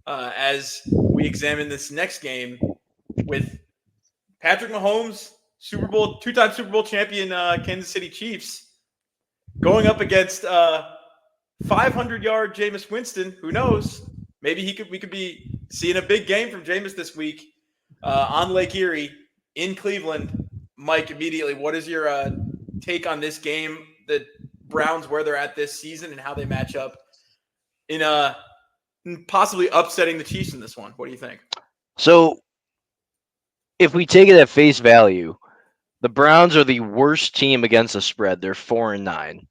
as we examine this next game with Patrick Mahomes, two-time Super Bowl champion Kansas City Chiefs, going up against 500-yard Jameis Winston. Who knows? Maybe we could be seeing a big game from Jameis this week on Lake Erie in Cleveland. Mike, immediately, what is your take on this game? The Browns, where they're at this season, and how they match up in possibly upsetting the Chiefs in this one. What do you think? So, if we take it at face value, the Browns are the worst team against the spread. They're 4-9,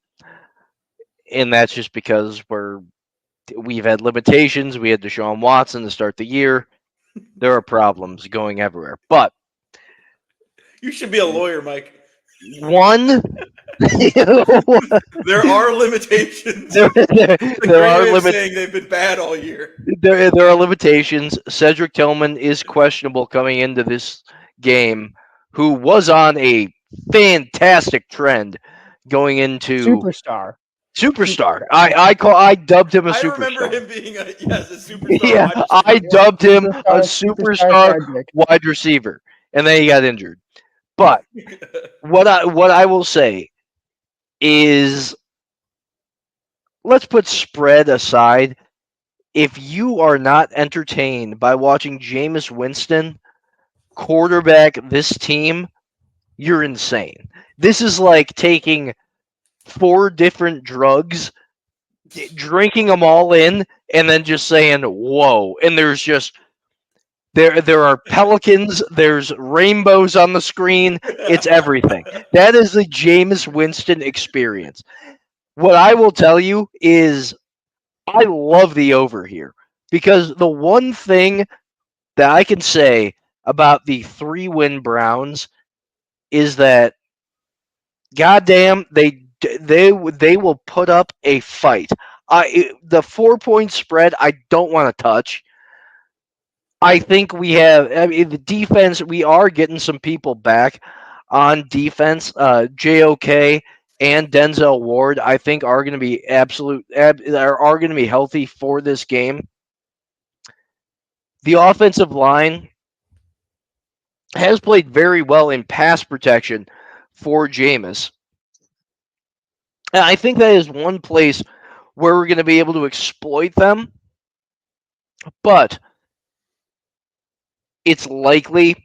and that's just because we've had limitations. We had Deshaun Watson to start the year. There are problems going everywhere, but you should be a lawyer, Mike. One, there are limitations. There are limitations. Saying they've been bad all year. There are limitations. Cedric Tillman is questionable coming into this game, who was on a fantastic trend going into superstar. I dubbed him a superstar. I remember him being a superstar. Yeah, I dubbed him a superstar wide receiver, and then he got injured. But what I will say is, let's put spread aside. If you are not entertained by watching Jameis Winston quarterback this team, you're insane. This is like taking 4 different drugs, drinking them all in, and then just saying, whoa. And there's just, there are pelicans, there's rainbows on the screen, it's everything. That is the Jameis Winston experience. What I will tell you is, I love the over here, because the one thing that I can say about the 3-win Browns is that, goddamn, they will put up a fight. The 4-point spread, I don't want to touch. I think the defense, we are getting some people back on defense. JOK and Denzel Ward, I think, are going to be are going to be healthy for this game. The offensive line has played very well in pass protection for Jameis. And I think that is one place where we're going to be able to exploit them. But it's likely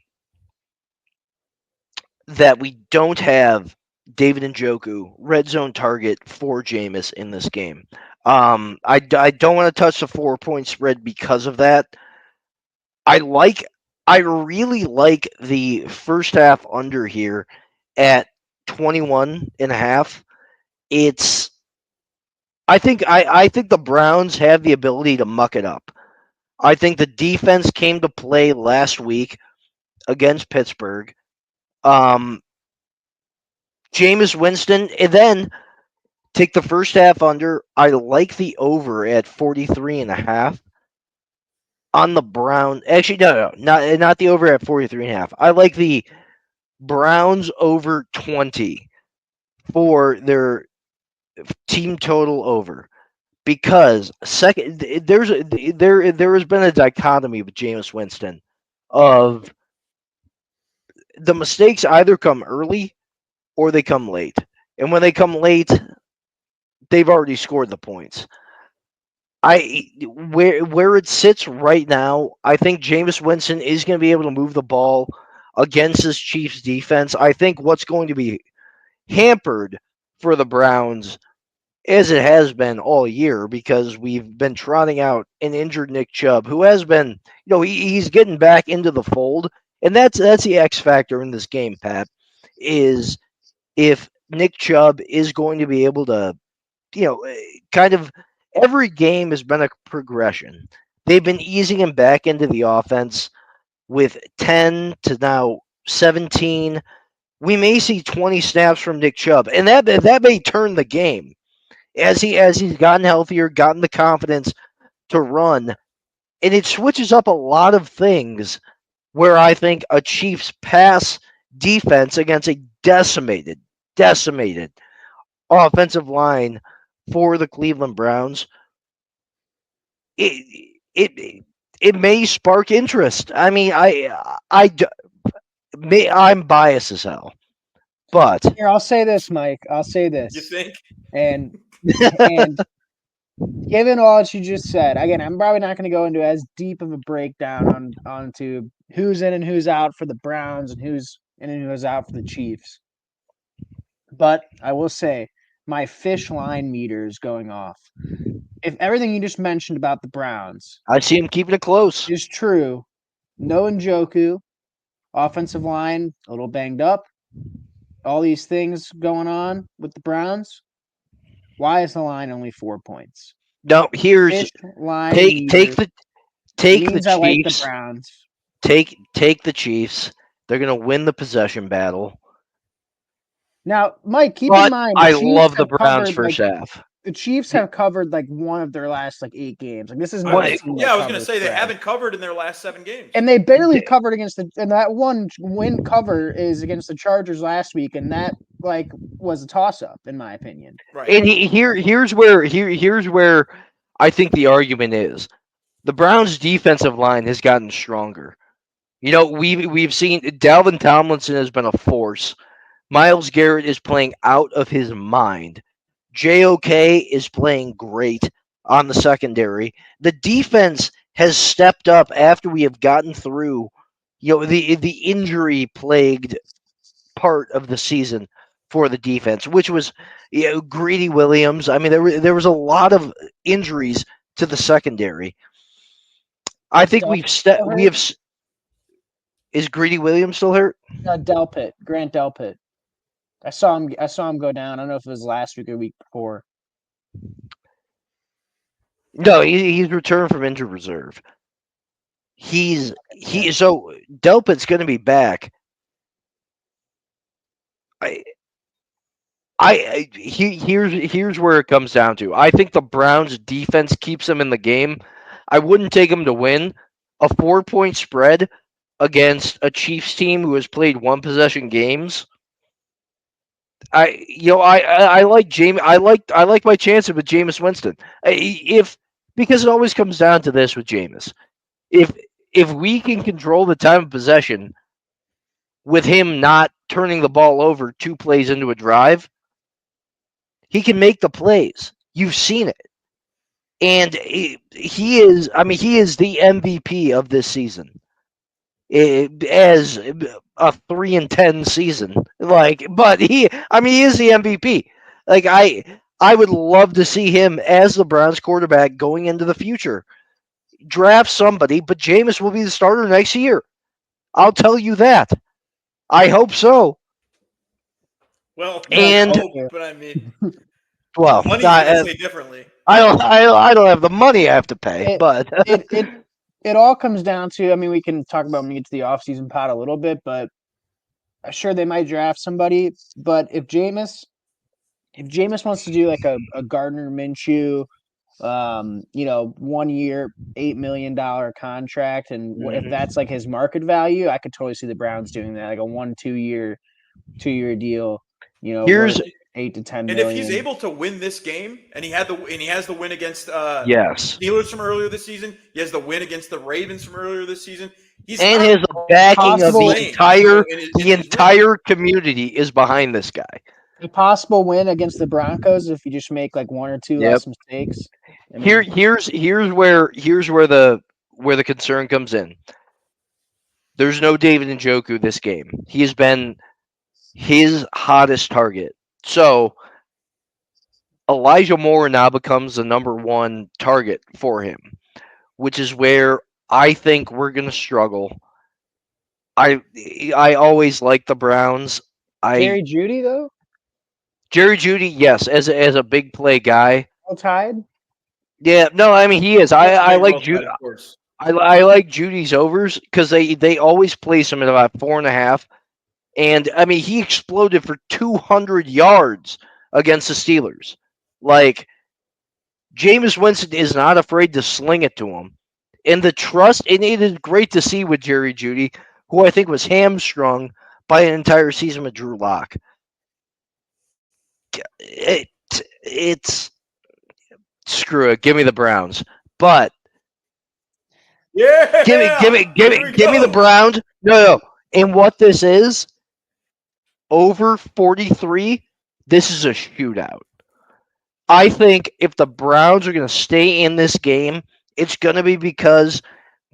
that we don't have David Njoku, red zone target for Jameis in this game. I don't want to touch the 4-point spread because of that. I really like the first half under here at 21.5. I think the Browns have the ability to muck it up. I think the defense came to play last week against Pittsburgh. Jameis Winston, and then take the first half under. I like the over at 43.5 on the Brown. Actually, no, not the over at 43.5. I like the Browns over 20 for their team total over, because there has been a dichotomy with Jameis Winston of the mistakes either come early or they come late. And when they come late, they've already scored the points. Where it sits right now, I think Jameis Winston is going to be able to move the ball against this Chiefs defense. I think what's going to be hampered for the Browns, as it has been all year, because we've been trotting out an injured Nick Chubb, who has been, he's getting back into the fold. And that's the X factor in this game, Pat, is if Nick Chubb is going to be able to, kind of, every game has been a progression. They've been easing him back into the offense with 10 to now 17. We may see 20 snaps from Nick Chubb, and that may turn the game as he's gotten healthier, gotten the confidence to run, and it switches up a lot of things. Where I think a Chiefs pass defense against a decimated offensive line for the Cleveland Browns, it it may spark interest. I mean, I'm biased as hell, but Here, I'll say this, Mike. I'll say You this, think? and given all that you just said, again, I'm probably not going to go into as deep of a breakdown onto who's in and who's out for the Browns and who's in and who's out for the Chiefs. But I will say my fish line meter is going off. If everything you just mentioned about the Browns I see him keeping it close. is true, no Njoku, offensive line a little banged up, all these things going on with the Browns. Why is the line only 4 points? No, here's Fish line take meter take the means I like the Chiefs. Browns. Take the Chiefs. They're gonna win the possession battle. Now, Mike, keep in But mind I love the Browns first half. the Chiefs have covered like one of their last like 8 games. Like this is not What- a team Yeah, that I was going to covers say they spread. haven't covered in their last 7 games. And they barely covered against and that one win cover is against the Chargers last week, and that like was a toss up in my opinion. Right. And here's where I think the argument is. The Browns' defensive line has gotten stronger. You know, we've seen Dalvin Tomlinson has been a force. Myles Garrett is playing out of his mind. JOK is playing great on the secondary. The defense has stepped up after we have gotten through, the injury plagued part of the season for the defense, which was Greedy Williams. I mean, there was a lot of injuries to the secondary. I think is Greedy Williams still hurt? Grant Delpit. I saw him go down. I don't know if it was last week or week before. No, he's returned from injured reserve. So Delpit's going to be back. Here's where it comes down to. I think the Browns defense keeps them in the game. I wouldn't take them to win. A 4-point spread against a Chiefs team who has played one possession games. I like Jamie. I like my chances with Jameis Winston. Because it always comes down to this with Jameis. If we can control the time of possession with him not turning the ball over 2 plays into a drive, he can make the plays. You've seen it. And he is the MVP of this season. As a 3-10 season, but he is the MVP. Like I would love to see him as the Browns quarterback going into the future. Draft somebody, but Jameis will be the starter next year. I'll tell you that. I hope so. Well, And hope, but I mean, well, money's going to say differently. I don't have the money I have to pay, but it all comes down to. I mean, we can talk about when we get to the offseason pod a little bit, but sure they might draft somebody. But if Jameis wants to do like a Gardner Minshew, 1 year, $8 million contract, and if that's like his market value, I could totally see the Browns doing that, like a 2 year deal. Here's worth 8 to 10 And million. if he's able to win this game, and he has the win against yes, Steelers from earlier this season, he has the win against the Ravens from earlier this season. His backing of the entire community is behind this guy. A possible win against the Broncos if you just make like 1 or 2 less mistakes. Here's where the concern comes in. There's no David Njoku this game. He has been his hottest target. So Elijah Moore now becomes the number 1 target for him, which is where I think we're going to struggle. I always like the Browns. Jerry Jeudy though? Jerry Jeudy, yes, as a big play guy. All tied? Yeah, no, I mean he is. I like Jeudy. I like Judy's overs because they always place him at about 4.5. And I mean, he exploded for 200 yards against the Steelers. Like, Jameis Winston is not afraid to sling it to him. And the trust, and it is great to see with Jerry Jeudy, who I think was hamstrung by an entire season with Drew Lock. It's screw it. Give me the Browns. But Yeah. Give me the go. Browns. No. And what this is, over 43, this is a shootout. I think if the Browns are going to stay in this game, it's going to be because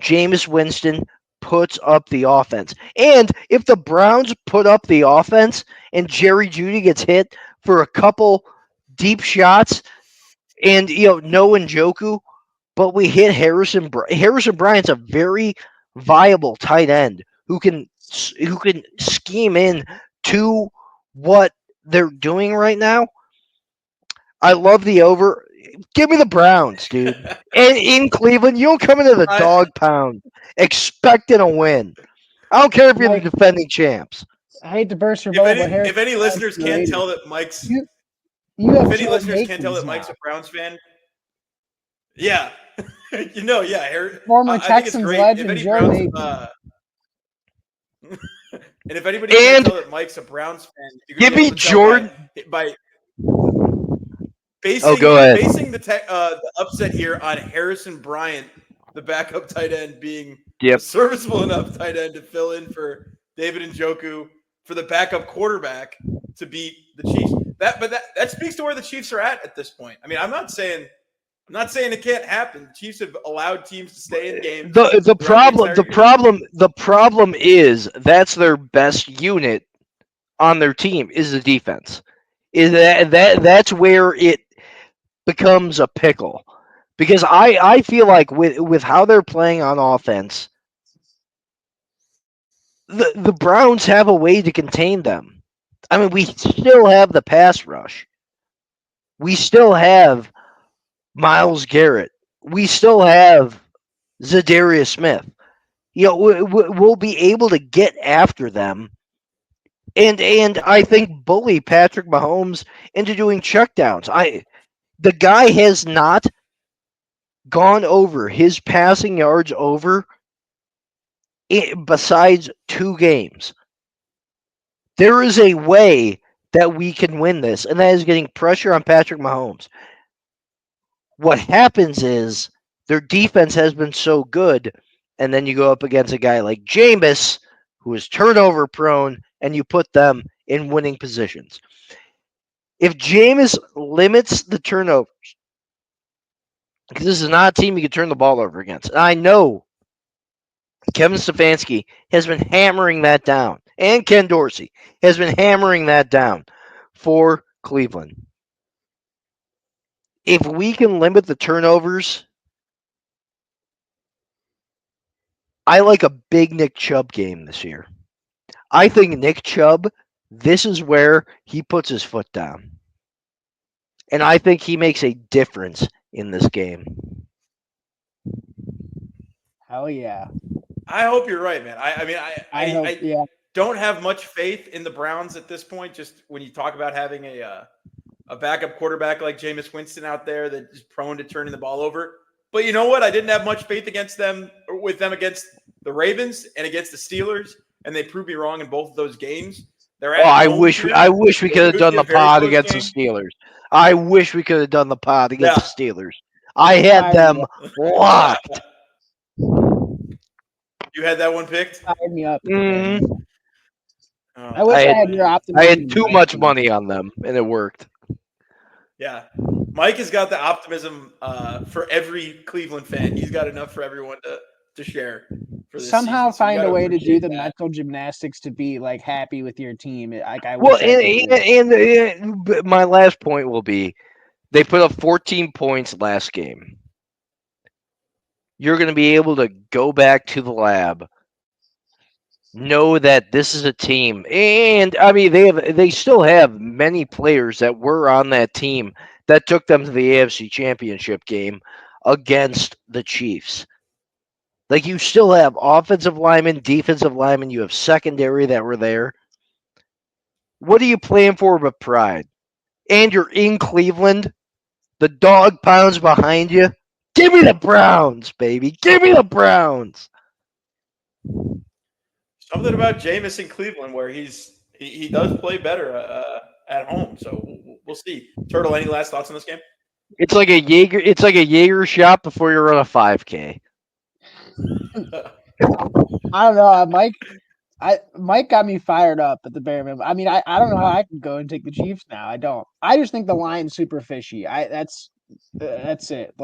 Jameis Winston puts up the offense. And if the Browns put up the offense and Jerry Jeudy gets hit for a couple deep shots and, no Njoku, but we hit Harrison Bryant's a very viable tight end who can scheme in to what they're doing right now. I love the over. Give me the Browns, dude. And in Cleveland, you don't come into the dog pound expecting a win. I don't care if you're the defending champs. I hate to burst your bubble, but if any listeners can't tell that Mike's a Browns fan, yeah, former Texans legend Joe Navy. And if anybody can't tell that Mike's a Browns fan, give me Jordan by basing the upset here on Harrison Bryant, the backup tight end, being a serviceable enough tight end to fill in for David Njoku for the backup quarterback to beat the Chiefs. That speaks to where the Chiefs are at this point. I mean, I'm not saying it can't happen. The Chiefs have allowed teams to stay in games. The problem is that's their best unit on their team is the defense. Is that's where it becomes a pickle. Because I feel like with how they're playing on offense, the Browns have a way to contain them. I mean, we still have the pass rush. We still have Myles Garrett. We still have Zadarius Smith. We'll be able to get after them. And I think bully Patrick Mahomes into doing checkdowns. The guy has not gone over his passing yards over besides 2 games. There is a way that we can win this, and that is getting pressure on Patrick Mahomes. What happens is their defense has been so good, and then you go up against a guy like Jameis, who is turnover prone, and you put them in winning positions. If Jameis limits the turnovers, because this is not a team you can turn the ball over against. And I know Kevin Stefanski has been hammering that down, and Ken Dorsey has been hammering that down for Cleveland. If we can limit the turnovers, I like a big Nick Chubb game this year. I think Nick Chubb, this is where he puts his foot down. And I think he makes a difference in this game. Hell yeah. I hope you're right, man. I don't have much faith in the Browns at this point. Just when you talk about having a backup quarterback like Jameis Winston out there that is prone to turning the ball over. But you know what? I didn't have much faith against them against the Ravens and against the Steelers, and they proved me wrong in both of those games. I wish we could have done the pod against the Steelers. I wish we could have done the pod against the Steelers. I had them locked. You had that one picked? Tied me up. Mm-hmm. I wish I had your optimism. I had too much money on them, and it worked. Yeah. Mike has got the optimism for every Cleveland fan. He's got enough for everyone to share. For this Somehow season. find a way to do the mental gymnastics to be like happy with your team. My last point will be, they put up 14 points last game. You're going to be able to go back to the lab, know that this is a team, and I mean they still have many players that were on that team that took them to the AFC Championship game against the Chiefs. Like, you still have offensive linemen, defensive linemen, you have secondary that were there. What are you playing for but pride? And you're in Cleveland. The dog pounds behind you. Give me the Browns, baby. Give me the Browns. Something about Jameis in Cleveland where he does play better at home. So we'll see. Turtle, any last thoughts on this game? It's like a Jaeger shot before you run a 5K. I don't know, Mike got me fired up at the bare minimum. I mean, I don't know how I can go and take the Chiefs now. I don't. I just think the line's super fishy. That's it.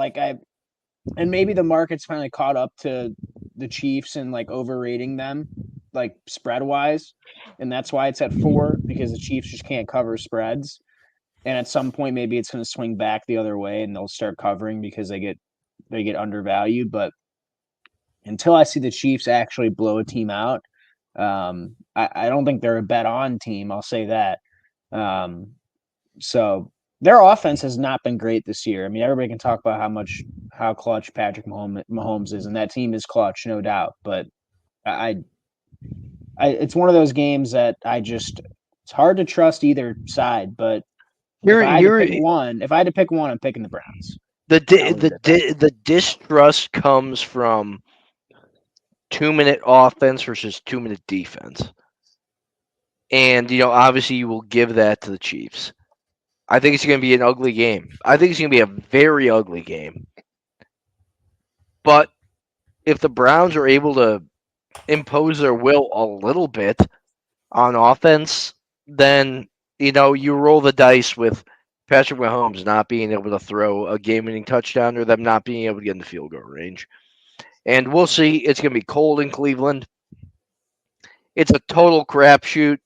And maybe the market's finally caught up to the Chiefs and like overrating them, like spread wise, and that's why it's at 4 because the Chiefs just can't cover spreads. And at some point, maybe it's going to swing back the other way, and they'll start covering because they get undervalued. But until I see the Chiefs actually blow a team out, I don't think they're a bet on team. I'll say that. So their offense has not been great this year. I mean, everybody can talk about how clutch Patrick Mahomes is, and that team is clutch, no doubt. But it's one of those games that it's hard to trust either side. But if I had to pick one, I'm picking the Browns. The distrust comes from 2-minute offense versus 2-minute defense. And, obviously you will give that to the Chiefs. I think it's going to be an ugly game. I think it's going to be a very ugly game. But if the Browns are able to impose their will a little bit on offense, then, you roll the dice with Patrick Mahomes not being able to throw a game-winning touchdown or them not being able to get in the field goal range. And we'll see. It's going to be cold in Cleveland. It's a total crapshoot.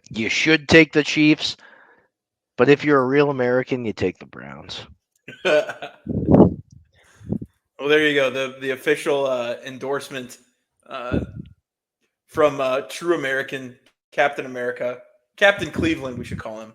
You should take the Chiefs, but if you're a real American, you take the Browns. Well, there you go. The official endorsement from True American, Captain America, Captain Cleveland, we should call him.